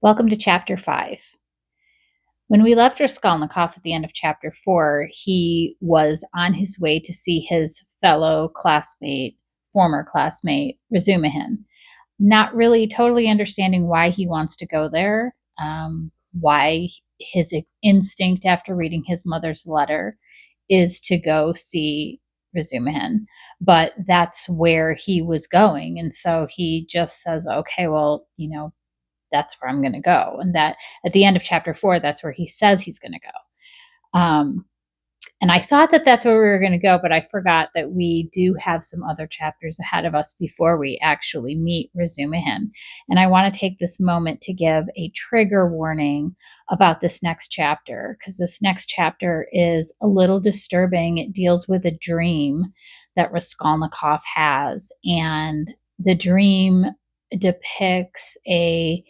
Welcome to Chapter 5. When we left Raskolnikov at the end of Chapter 4, he was on his way to see his former classmate, Razumihin, not really totally understanding why he wants to go there, why his instinct after reading his mother's letter is to go see Razumihin, but that's where he was going. And so he just says, okay, well, that's where I'm going to go. And that at the end of chapter 4, that's where he says he's going to go. And I thought that that's where we were going to go, but I forgot that we do have some other chapters ahead of us before we actually meet Razumihin. And I want to take this moment to give a trigger warning about this next chapter, because this next chapter is a little disturbing. It deals with a dream that Raskolnikov has, and the dream depicts a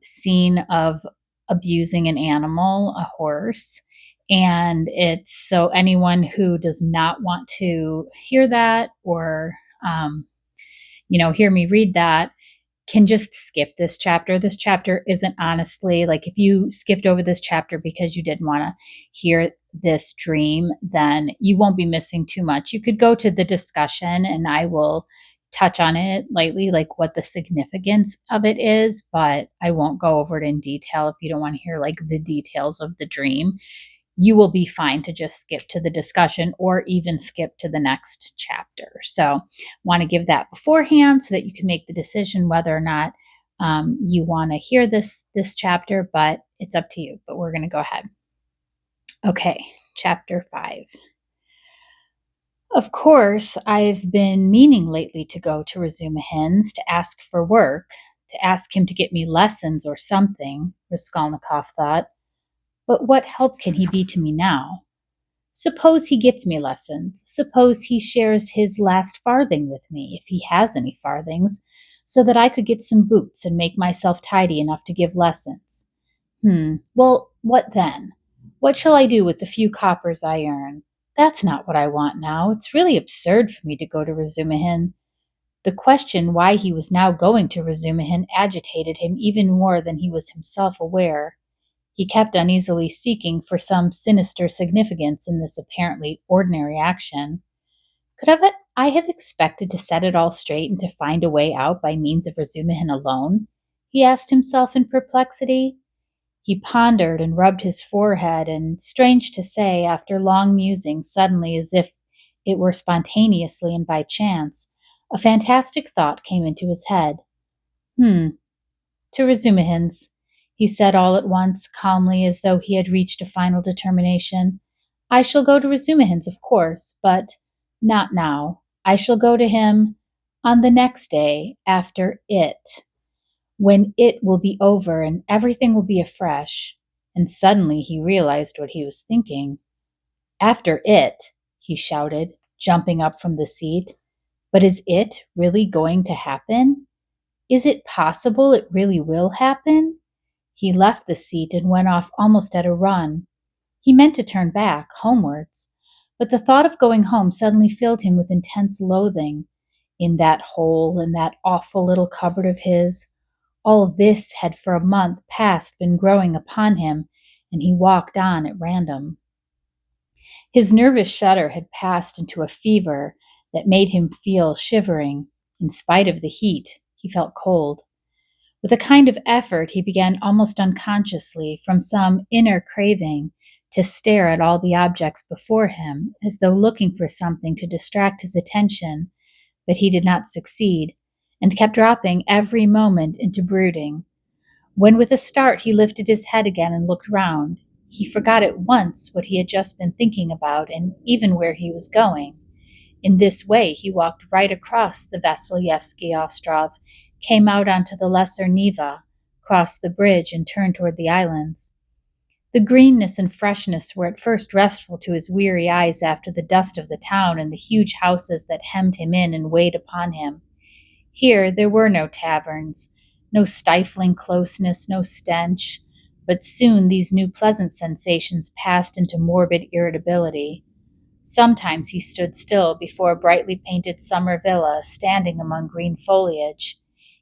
scene of abusing an animal, a horse. And it's so anyone who does not want to hear that or, hear me read that can just skip this chapter. This chapter isn't honestly like if you skipped over this chapter because you didn't want to hear this dream, then you won't be missing too much. You could go to the discussion and I will touch on it lightly, like what the significance of it is, but I won't go over it in detail if you don't want to hear like the details of the dream. You will be fine to just skip to the discussion or even skip to the next chapter. So want to give that beforehand so that you can make the decision whether or not you want to hear this chapter, but it's up to you. But we're going to go ahead. Okay, chapter 5. Of course, I've been meaning lately to go to Razumihin's to ask for work, to ask him to get me lessons or something, Raskolnikov thought. But what help can he be to me now? Suppose he gets me lessons. Suppose he shares his last farthing with me, if he has any farthings, so that I could get some boots and make myself tidy enough to give lessons. Well, what then? What shall I do with the few coppers I earn? That's not what I want now. It's really absurd for me to go to Razumihin. The question why he was now going to Razumihin agitated him even more than he was himself aware. He kept uneasily seeking for some sinister significance in this apparently ordinary action. I have expected to set it all straight and to find a way out by means of Razumihin alone? He asked himself in perplexity. He pondered and rubbed his forehead, and, strange to say, after long musing, suddenly, as if it were spontaneously and by chance, a fantastic thought came into his head. To Razumihin's, he said all at once, calmly, as though he had reached a final determination. I shall go to Razumihin's, of course, but not now. I shall go to him on the next day after it, when it will be over and everything will be afresh. And suddenly he realized what he was thinking. After it, he shouted, jumping up from the seat. But is it really going to happen? Is it possible it really will happen? He left the seat and went off almost at a run. He meant to turn back, homewards, but the thought of going home suddenly filled him with intense loathing. In that hole, in that awful little cupboard of his, all this had for a month past been growing upon him, and he walked on at random. His nervous shudder had passed into a fever that made him feel shivering. In spite of the heat, he felt cold. With a kind of effort, he began almost unconsciously, from some inner craving, to stare at all the objects before him, as though looking for something to distract his attention, but he did not succeed, and kept dropping every moment into brooding. When with a start he lifted his head again and looked round, he forgot at once what he had just been thinking about and even where he was going. In this way he walked right across the Dostoyevsky Ostrov, came out onto the Lesser Neva, crossed the bridge and turned toward the islands. The greenness and freshness were at first restful to his weary eyes after the dust of the town and the huge houses that hemmed him in and weighed upon him. Here there were no taverns, no stifling closeness, no stench, but soon these new pleasant sensations passed into morbid irritability. Sometimes he stood still before a brightly painted summer villa standing among green foliage.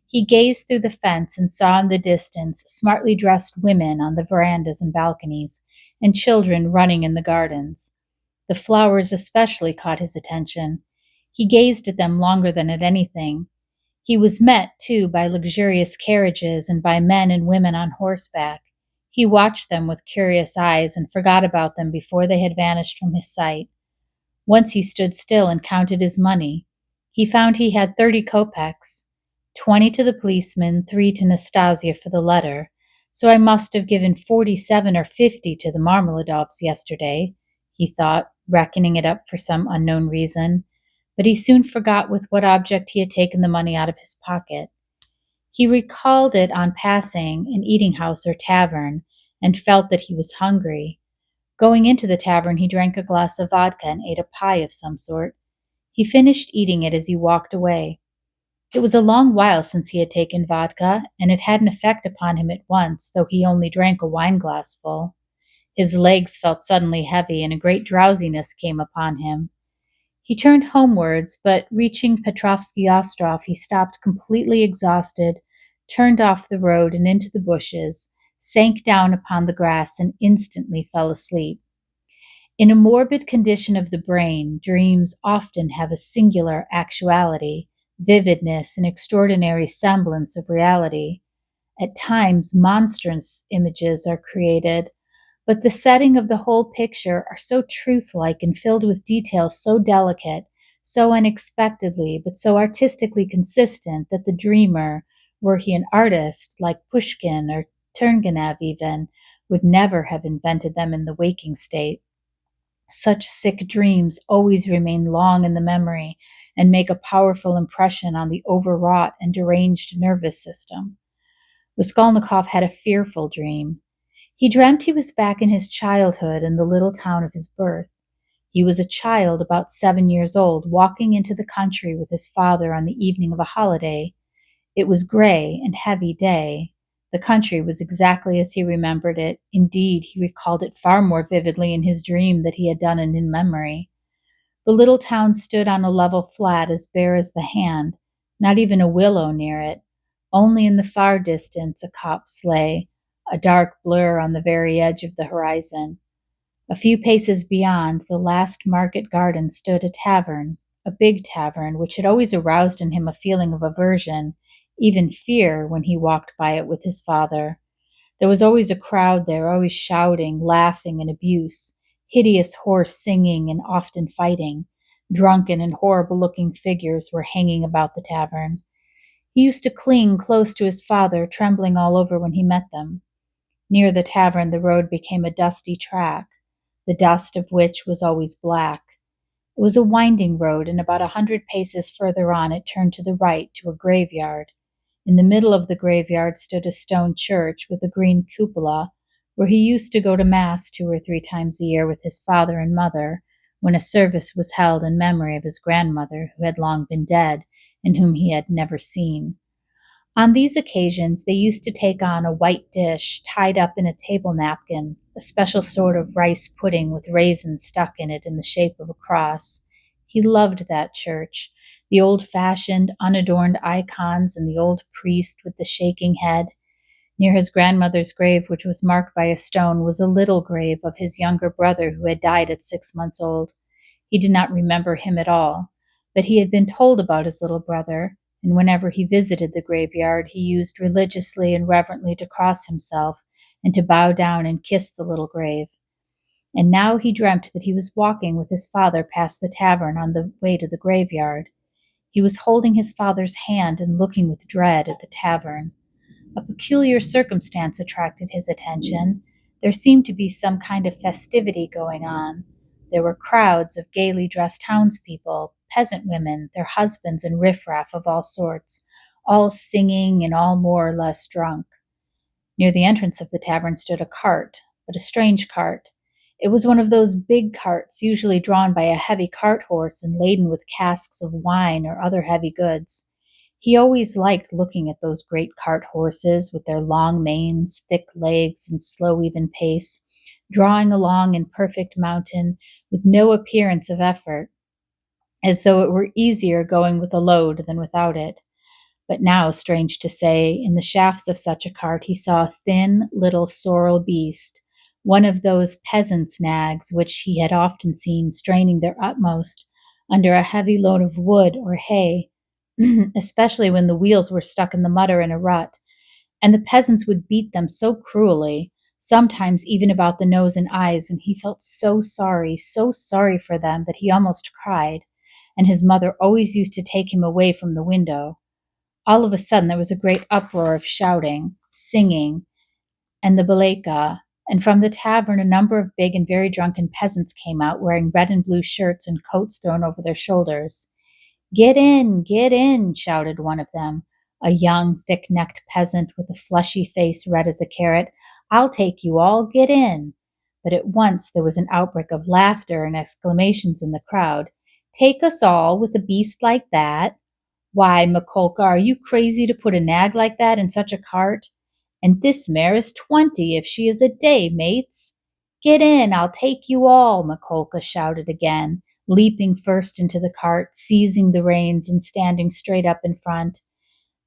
He gazed through the fence and saw in the distance smartly dressed women on the verandas and balconies, and children running in the gardens. The flowers especially caught his attention. He gazed at them longer than at anything. He was met, too, by luxurious carriages and by men and women on horseback. He watched them with curious eyes and forgot about them before they had vanished from his sight. Once he stood still and counted his money. He found he had 30 kopecks, 20 to the policeman, 3 to Nastasia for the letter. So I must have given 47 or 50 to the Marmeladovs yesterday, he thought, reckoning it up for some unknown reason. But he soon forgot with what object he had taken the money out of his pocket. He recalled it on passing an eating house or tavern, and felt that he was hungry. Going into the tavern, he drank a glass of vodka and ate a pie of some sort. He finished eating it as he walked away. It was a long while since he had taken vodka, and it had an effect upon him at once, though he only drank a wineglassful. His legs felt suddenly heavy, and a great drowsiness came upon him. He turned homewards, but reaching Petrovsky Ostrov, he stopped completely exhausted, turned off the road and into the bushes, sank down upon the grass, and instantly fell asleep. In a morbid condition of the brain, dreams often have a singular actuality, vividness, and extraordinary semblance of reality. At times, monstrous images are created, but the setting of the whole picture are so truth-like and filled with details so delicate, so unexpectedly, but so artistically consistent that the dreamer, were he an artist like Pushkin or Turgenev even, would never have invented them in the waking state. Such sick dreams always remain long in the memory and make a powerful impression on the overwrought and deranged nervous system. Raskolnikov had a fearful dream. He dreamt he was back in his childhood in the little town of his birth. He was a child about 7 years old, walking into the country with his father on the evening of a holiday. It was gray and heavy day. The country was exactly as he remembered it. Indeed, he recalled it far more vividly in his dream than he had done it in memory. The little town stood on a level flat as bare as the hand, not even a willow near it. Only in the far distance a copse lay, a dark blur on the very edge of the horizon. A few paces beyond the last market garden stood a tavern, a big tavern, which had always aroused in him a feeling of aversion, even fear, when he walked by it with his father. There was always a crowd there, always shouting, laughing, and abuse, hideous hoarse singing and often fighting. Drunken and horrible-looking figures were hanging about the tavern. He used to cling close to his father, trembling all over when he met them. Near the tavern the road became a dusty track, the dust of which was always black. It was a winding road, and about 100 paces further on it turned to the right to a graveyard. In the middle of the graveyard stood a stone church with a green cupola, where he used to go to Mass 2 or 3 times a year with his father and mother, when a service was held in memory of his grandmother, who had long been dead and whom he had never seen. On these occasions they used to take on a white dish tied up in a table napkin, a special sort of rice pudding with raisins stuck in it in the shape of a cross. He loved that church, the old-fashioned, unadorned icons and the old priest with the shaking head. Near his grandmother's grave, which was marked by a stone, was a little grave of his younger brother who had died at 6 months old. He did not remember him at all, but he had been told about his little brother, and whenever he visited the graveyard, he used religiously and reverently to cross himself and to bow down and kiss the little grave. And now he dreamt that he was walking with his father past the tavern on the way to the graveyard. He was holding his father's hand and looking with dread at the tavern. A peculiar circumstance attracted his attention. There seemed to be some kind of festivity going on. There were crowds of gaily dressed townspeople, peasant women, their husbands, and riffraff of all sorts, all singing and all more or less drunk. Near the entrance of the tavern stood a cart, but a strange cart. It was one of those big carts usually drawn by a heavy cart horse and laden with casks of wine or other heavy goods. He always liked looking at those great cart horses with their long manes, thick legs, and slow, even pace, drawing along in perfect mountain with no appearance of effort, as though it were easier going with a load than without it. But now, strange to say, in the shafts of such a cart he saw a thin little sorrel beast, one of those peasants' nags which he had often seen straining their utmost under a heavy load of wood or hay, especially when the wheels were stuck in the mud or in a rut, and the peasants would beat them so cruelly, sometimes even about the nose and eyes, and he felt so sorry for them that he almost cried, and his mother always used to take him away from the window. All of a sudden there was a great uproar of shouting, singing, and the baleka, and from the tavern a number of big and very drunken peasants came out, wearing red and blue shirts and coats thrown over their shoulders. Get in, shouted one of them, a young, thick-necked peasant with a fleshy face red as a carrot. I'll take you all, get in. But at once there was an outbreak of laughter and exclamations in the crowd. Take us all with a beast like that? Why, Mikolka, are you crazy to put a nag like that in such a cart? And this mare is 20 if she is a day, mates. Get in, I'll take you all, Mikolka shouted again, leaping first into the cart, seizing the reins and standing straight up in front.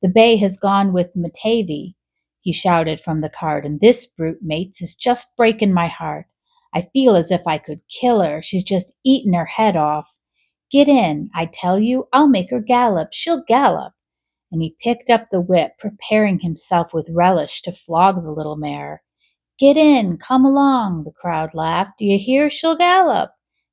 The bay has gone with Matavy, he shouted from the cart, and this brute, mates, is just breaking my heart. I feel as if I could kill her. She's just eaten her head off. Get in, I tell you, I'll make her gallop. She'll gallop. And he picked up the whip, preparing himself with relish to flog the little mare. Get in, come along, the crowd laughed. Do you hear? She'll gallop.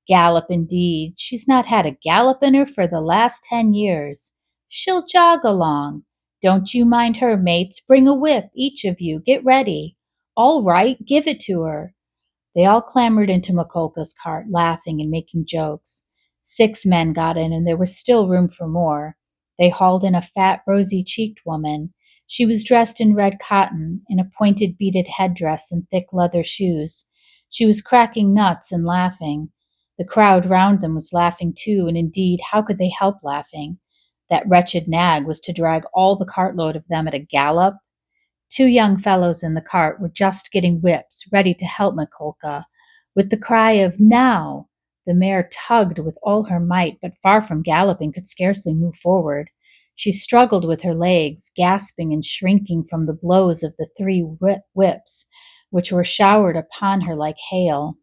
Gallop indeed. She's not had a gallop in her for the last 10 years. She'll jog along. Don't you mind her, mates. Bring a whip, each of you. Get ready. All right, give it to her. They all clambered into Mikolka's cart, laughing and making jokes. 6 men got in, and there was still room for more. They hauled in a fat, rosy-cheeked woman. She was dressed in red cotton, in a pointed beaded headdress and thick leather shoes. She was cracking nuts and laughing. The crowd round them was laughing too, and indeed, how could they help laughing? That wretched nag was to drag all the cartload of them at a gallop. 2 young fellows in the cart were just getting whips, ready to help Mikolka. With the cry of "Now!" the mare tugged with all her might, but far from galloping, could scarcely move forward. She struggled with her legs, gasping and shrinking from the blows of the 3 whips, which were showered upon her like hail.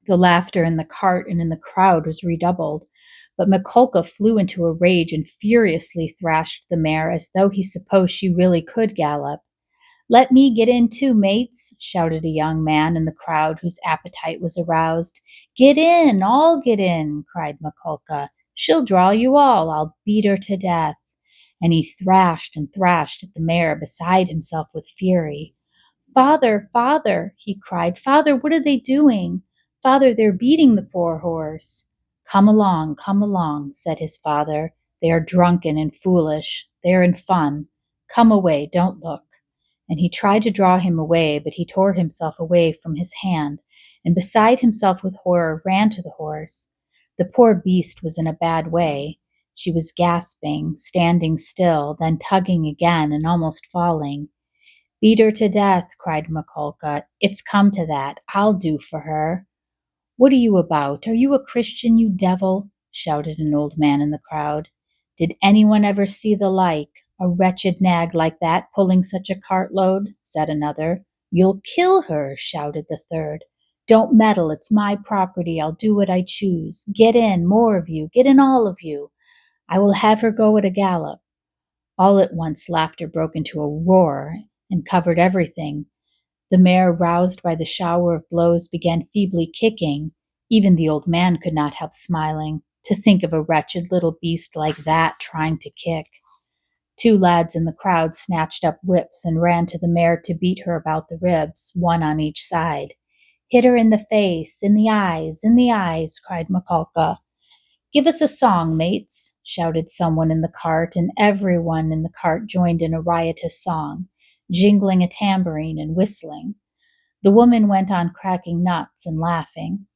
The laughter in the cart and in the crowd was redoubled, but Mikolka flew into a rage and furiously thrashed the mare as though he supposed she really could gallop. Let me get in too, mates, shouted a young man in the crowd whose appetite was aroused. Get in, all get in, cried Mikolka. She'll draw you all. I'll beat her to death. And he thrashed and thrashed at the mare, beside himself with fury. Father, father, he cried. Father, what are they doing? Father, they're beating the poor horse. Come along, said his father. They are drunken and foolish. They are in fun. Come away, don't look. And he tried to draw him away, but he tore himself away from his hand, and beside himself with horror ran to the horse. The poor beast was in a bad way. She was gasping, standing still, then tugging again and almost falling. Beat her to death, cried Mikolka. It's come to that. I'll do for her. What are you about? Are you a Christian, you devil? Shouted an old man in the crowd. Did anyone ever see the like? A wretched nag like that pulling such a cartload, said another. You'll kill her, shouted the third. Don't meddle, it's my property. I'll do what I choose. Get in, more of you. Get in, all of you. I will have her go at a gallop. All at once laughter broke into a roar and covered everything. The mare, roused by the shower of blows, began feebly kicking. Even the old man could not help smiling. To think of a wretched little beast like that trying to kick. 2 lads in the crowd snatched up whips and ran to the mare to beat her about the ribs, one on each side. Hit her in the face, in the eyes, cried Mikolka. Give us a song, mates, shouted someone in the cart, and everyone in the cart joined in a riotous song, jingling a tambourine and whistling. The woman went on cracking nuts and laughing.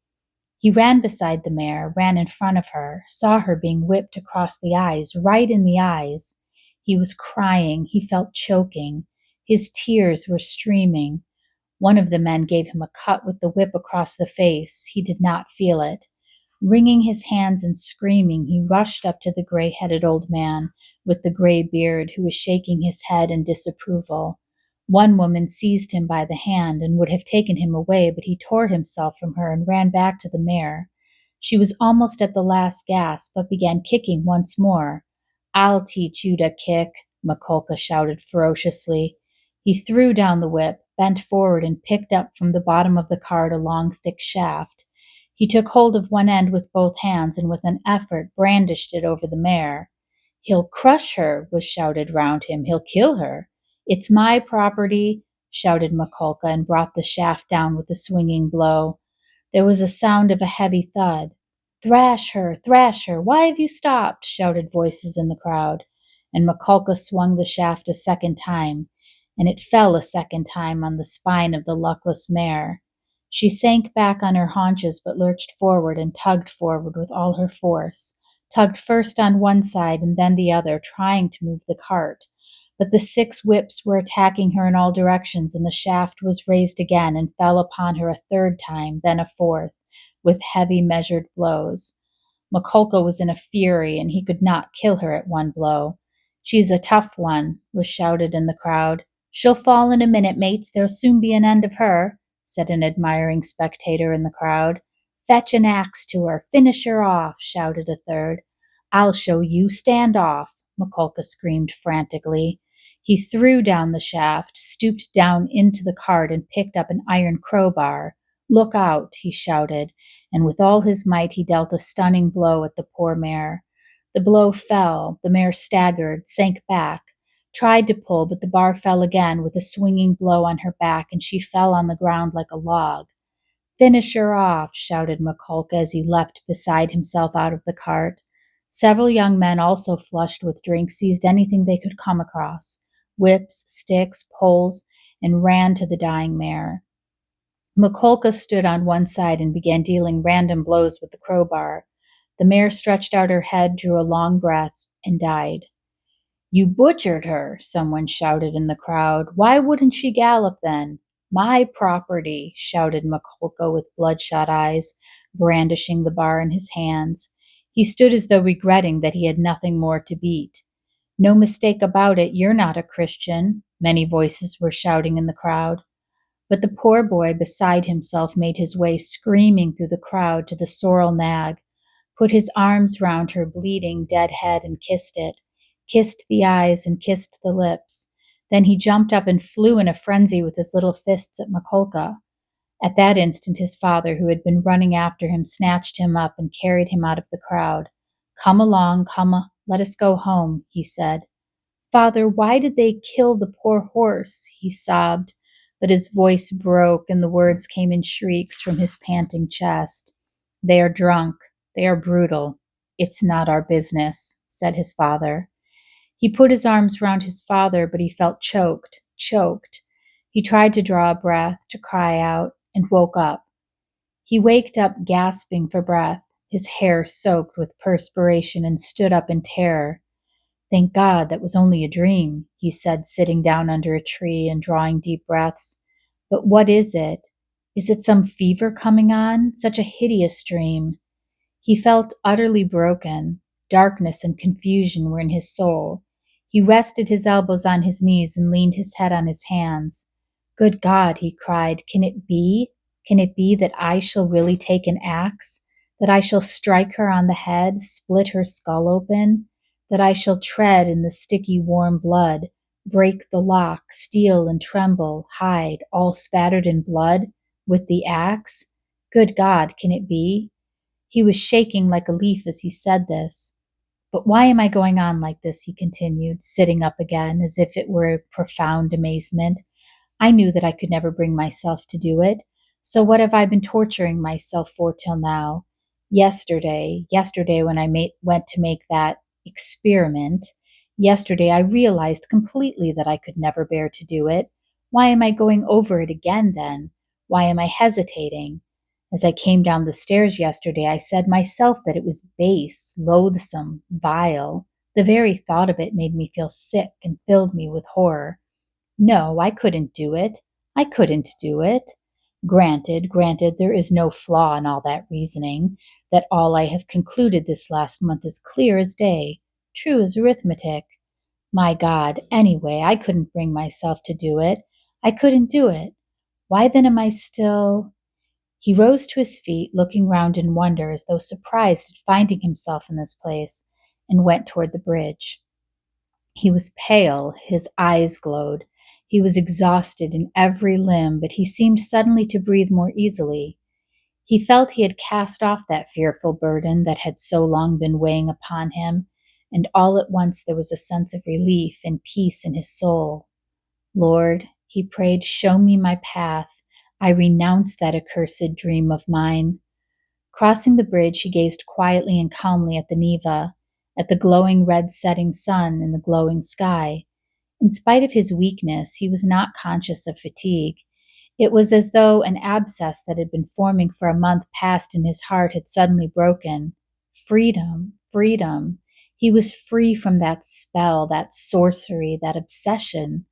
He ran beside the mare, ran in front of her, saw her being whipped across the eyes, right in the eyes. He was crying, he felt choking. His tears were streaming. One of the men gave him a cut with the whip across the face. He did not feel it. Wringing his hands and screaming, he rushed up to the gray-headed old man with the gray beard who was shaking his head in disapproval. One woman seized him by the hand and would have taken him away, but he tore himself from her and ran back to the mare. She was almost at the last gasp, but began kicking once more. "I'll teach you to kick," Mikolka shouted ferociously. He threw down the whip, bent forward, and picked up from the bottom of the cart a long, thick shaft. He took hold of one end with both hands and with an effort brandished it over the mare. "He'll crush her," was shouted round him. "He'll kill her." "It's my property," shouted Mikolka, and brought the shaft down with a swinging blow. There was a sound of a heavy thud. "Thrash her! Thrash her! Why have you stopped?" shouted voices in the crowd. And Mikolka swung the shaft a second time, and it fell a second time on the spine of the luckless mare. She sank back on her haunches but lurched forward and tugged forward with all her force, tugged first on one side and then the other, trying to move the cart. But the 6 whips were attacking her in all directions, and the shaft was raised again and fell upon her a third time, then a fourth, with heavy measured blows. Mikolka was in a fury, and he could not kill her at one blow. "She's a tough one," was shouted in the crowd. "She'll fall in a minute, mates. There'll soon be an end of her," said an admiring spectator in the crowd. "Fetch an axe to her. Finish her off," shouted a third. "I'll show you. Stand off," Mikolka screamed frantically. He threw down the shaft, stooped down into the cart, and picked up an iron crowbar. "Look out," he shouted, and with all his might he dealt a stunning blow at the poor mare. The blow fell, the mare staggered, sank back, tried to pull, but the bar fell again with a swinging blow on her back, and she fell on the ground like a log. "Finish her off," shouted Mikolka as he leapt beside himself out of the cart. Several young men, also flushed with drink, seized anything they could come across, whips, sticks, poles, and ran to the dying mare. Mikolka stood on one side and began dealing random blows with the crowbar. The mare stretched out her head, drew a long breath, and died. "You butchered her," someone shouted in the crowd. "Why wouldn't she gallop then?" "My property," shouted Mikolka with bloodshot eyes, brandishing the bar in his hands. He stood as though regretting that he had nothing more to beat. "No mistake about it, you're not a Christian," many voices were shouting in the crowd. But the poor boy, beside himself, made his way screaming through the crowd to the sorrel nag, put his arms round her bleeding dead head and kissed it, kissed the eyes and kissed the lips. Then he jumped up and flew in a frenzy with his little fists at Mikolka. At that instant his father, who had been running after him, snatched him up and carried him out of the crowd. "Come along, let us go home," he said. "Father, why did they kill the poor horse?" he sobbed, but his voice broke and the words came in shrieks from his panting chest. "They are drunk. They are brutal. It's not our business," said his father. He put his arms round his father, but he felt choked, choked. He tried to draw a breath, to cry out, and woke up. He waked up gasping for breath, his hair soaked with perspiration, and stood up in terror. "Thank God that was only a dream," he said, sitting down under a tree and drawing deep breaths. "But what is it? Is it some fever coming on? Such a hideous dream." He felt utterly broken. Darkness and confusion were in his soul. He rested his elbows on his knees and leaned his head on his hands. "Good God," he cried, "can it be? Can it be that I shall really take an axe? That I shall strike her on the head, split her skull open? That I shall tread in the sticky warm blood, break the lock, steal and tremble, hide, all spattered in blood, with the axe? Good God, can it be?" He was shaking like a leaf as he said this. "But why am I going on like this?" he continued, sitting up again as if it were a profound amazement. "I knew that I could never bring myself to do it. So what have I been torturing myself for till now? Yesterday when I went to make that experiment, yesterday I realized completely that I could never bear to do it. Why am I going over it again then? Why am I hesitating? As I came down the stairs yesterday, I said myself that it was base, loathsome, vile. The very thought of it made me feel sick and filled me with horror. No, I couldn't do it. I couldn't do it. Granted, there is no flaw in all that reasoning. that all I have concluded this last month is clear as day, true as arithmetic. My God, anyway, I couldn't bring myself to do it. I couldn't do it. Why then am I still? He rose to his feet, looking round in wonder as though surprised at finding himself in this place, and went toward the bridge. He was pale, his eyes glowed. He was exhausted in every limb, but he seemed suddenly to breathe more easily. He felt he had cast off that fearful burden that had so long been weighing upon him, and all at once there was a sense of relief and peace in his soul. Lord, he prayed, show me my path. I renounce that accursed dream of mine. Crossing the bridge, he gazed quietly and calmly at the Neva, at the glowing red setting sun and the glowing sky. In spite of his weakness, he was not conscious of fatigue. It was as though an abscess that had been forming for a month past in his heart had suddenly broken. Freedom, freedom. He was free from that spell, that sorcery, that obsession.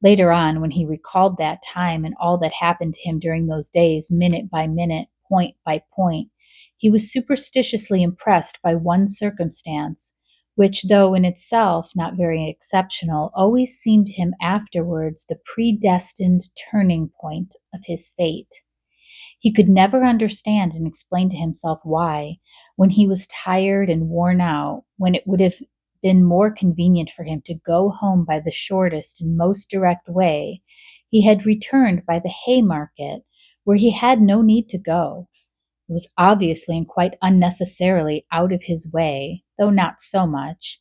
Later on, when he recalled that time and all that happened to him during those days, minute by minute, point by point, he was superstitiously impressed by one circumstance, which, though in itself not very exceptional, always seemed to him afterwards the predestined turning point of his fate. He could never understand and explain to himself why, when he was tired and worn out, when it would have been more convenient for him to go home by the shortest and most direct way, he had returned by the Haymarket, where he had no need to go. It was obviously and quite unnecessarily out of his way, though not so much.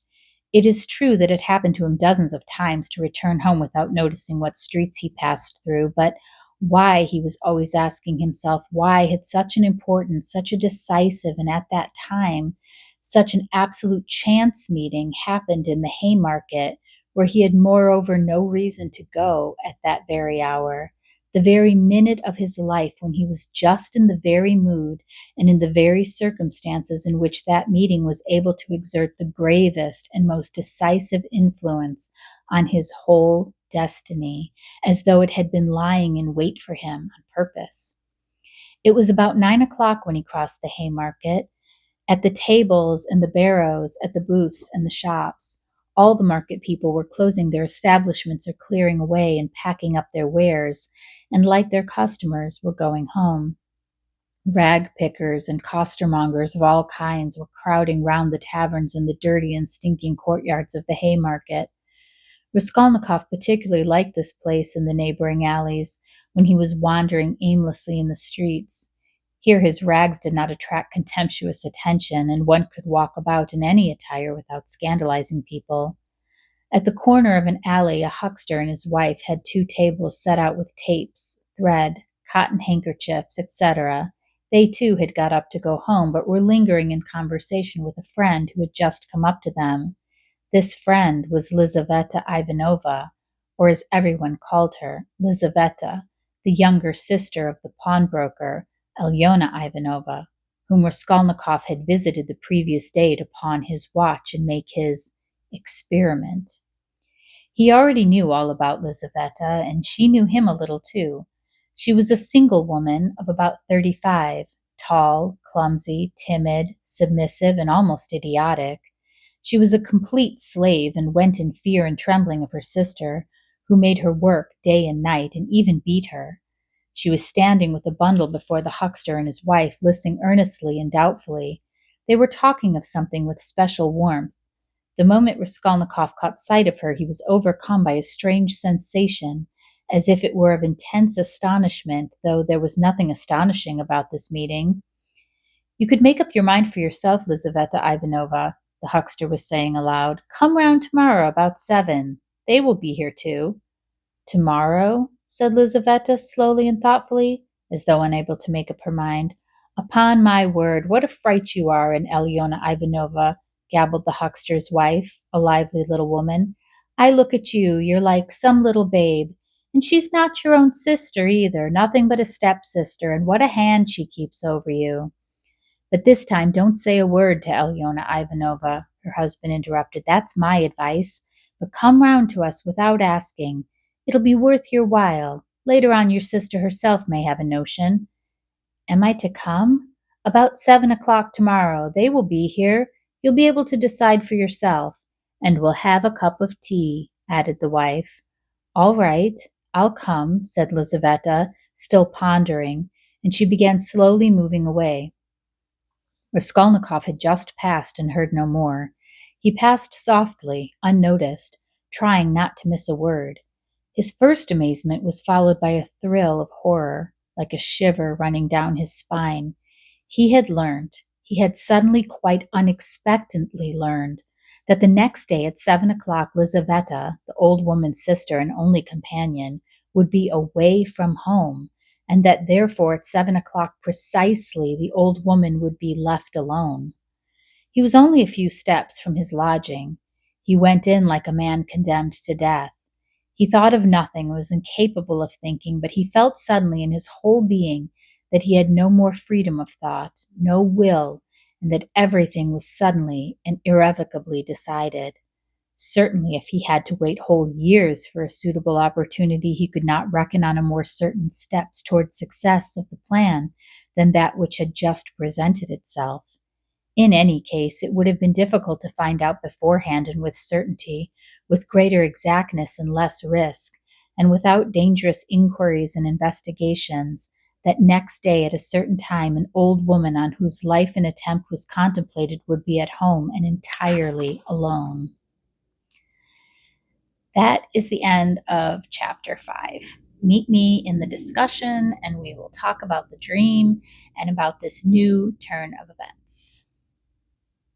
It is true that it happened to him dozens of times to return home without noticing what streets he passed through, but why, he was always asking himself, why had such an important, such a decisive, and at that time, such an absolute chance meeting happened in the Haymarket, where he had moreover no reason to go at that very hour, the very minute of his life when he was just in the very mood and in the very circumstances in which that meeting was able to exert the gravest and most decisive influence on his whole destiny, as though it had been lying in wait for him on purpose. It was about 9 o'clock when he crossed the Haymarket. At the tables and the barrows, at the booths and the shops, all the market people were closing their establishments or clearing away and packing up their wares, and like their customers, were going home. Rag pickers and costermongers of all kinds were crowding round the taverns in the dirty and stinking courtyards of the Haymarket. Raskolnikov particularly liked this place in the neighboring alleys when he was wandering aimlessly in the streets. Here his rags did not attract contemptuous attention, and one could walk about in any attire without scandalizing people. At the corner of an alley, a huckster and his wife had two tables set out with tapes, thread, cotton handkerchiefs, etc. They too had got up to go home, but were lingering in conversation with a friend who had just come up to them. This friend was Lizaveta Ivanova, or as everyone called her, Lizaveta, the younger sister of the pawnbroker, Alyona Ivanova, whom Raskolnikov had visited the previous day to pawn his watch and make his experiment. He already knew all about Lizaveta, and she knew him a little too. She was a single woman of about 35, tall, clumsy, timid, submissive, and almost idiotic. She was a complete slave and went in fear and trembling of her sister, who made her work day and night and even beat her. She was standing with a bundle before the huckster and his wife, listening earnestly and doubtfully. They were talking of something with special warmth. The moment Raskolnikov caught sight of her, he was overcome by a strange sensation, as if it were of intense astonishment, though there was nothing astonishing about this meeting. You could make up your mind for yourself, Lizaveta Ivanova, the huckster was saying aloud. Come round tomorrow about 7. They will be here too. Tomorrow? Said Lizaveta slowly and thoughtfully, as though unable to make up her mind. Upon my word, what a fright you are, and Alyona Ivanova, gabbled the huckster's wife, a lively little woman. I look at you, you're like some little babe. And she's not your own sister either, nothing but a stepsister, and what a hand she keeps over you. But this time don't say a word to Alyona Ivanova, her husband interrupted. That's my advice. But come round to us without asking. It'll be worth your while. Later on your sister herself may have a notion. Am I to come? About 7 o'clock tomorrow, they will be here. You'll be able to decide for yourself, and we'll have a cup of tea," added the wife. "All right, I'll come," said Lizaveta, still pondering, and she began slowly moving away. Raskolnikov had just passed and heard no more. He passed softly, unnoticed, trying not to miss a word. His first amazement was followed by a thrill of horror, like a shiver running down his spine. He had suddenly quite unexpectedly learned, that the next day at 7 o'clock Lizaveta, the old woman's sister and only companion, would be away from home, and that therefore at 7 o'clock precisely the old woman would be left alone. He was only a few steps from his lodging. He went in like a man condemned to death. He thought of nothing, was incapable of thinking, but he felt suddenly in his whole being that he had no more freedom of thought, no will, and that everything was suddenly and irrevocably decided. Certainly, if he had to wait whole years for a suitable opportunity, he could not reckon on a more certain steps towards success of the plan than that which had just presented itself. In any case, it would have been difficult to find out beforehand and with certainty, with greater exactness and less risk, and without dangerous inquiries and investigations, that next day at a certain time an old woman on whose life an attempt was contemplated would be at home and entirely alone. That is the end of chapter 5. Meet me in the discussion, and we will talk about the dream and about this new turn of events.